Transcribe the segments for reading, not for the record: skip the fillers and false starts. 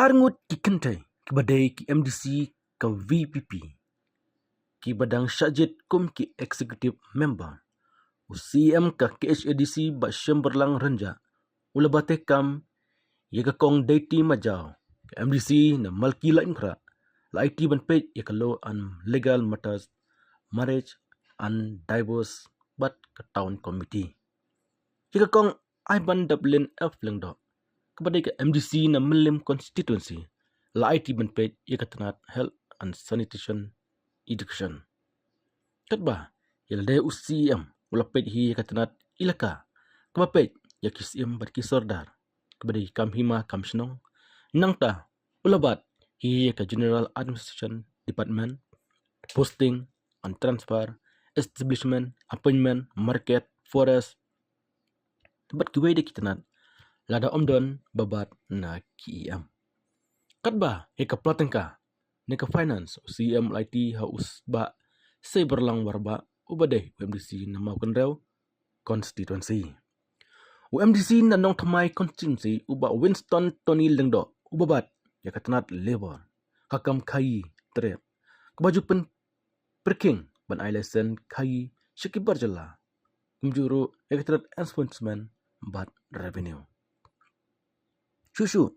Arngut ki kentai ki badai ki MDC ke VPP ki badang syajit kum ki executive member CM ka KHADC ba Syemberlang Renja ula Batekam ya ka kong Deity Majau ke MDC na malki lain kra la IT ban Peit ya ka law and legal matters marriage and divorce bat ke town committee ya ka kong Aibandaplin Lengdo kepada ke MDC na Melim constituency la IT ban Peit ya ka tenat health and sanitation education katba ya la daya UCM ula Peit hi ya ka tenat ilaka keba Peit ya kisim bat kisordar kepada kam hima kam senong nangta ulabat hi ya ka general administration department posting and transfer establishment appointment market forest bat kiwai de kitanat lada omdon babat na KEM katba hi ka platengka ne ka finance CM IT haus ba sei berlang warba ubade UMDC na mau kenrew constituency UMDC na nong thamai constituency uba Winston Tony Lengdo ubabat ya katanat labor hakam kai tre kebaju pen perking ban ailasen kai shikibar jala kumjuru ya katanat enforcement bat revenue Shushu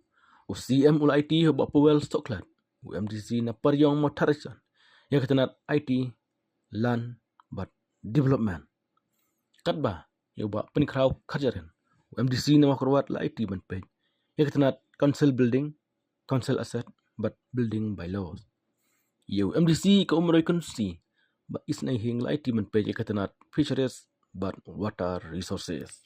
UCM ula IT haba Pule Stoklat UMDC na paryong motorisan ya katanat IT land but development katba ya ba penikraw kajaran UMDC na makurwat la IT ban Peit ya katanat council building council asset but building by laws ya UMDC ka umroy konsi ba isnay hing la IT ban Peit ya katanat fisheries but water resources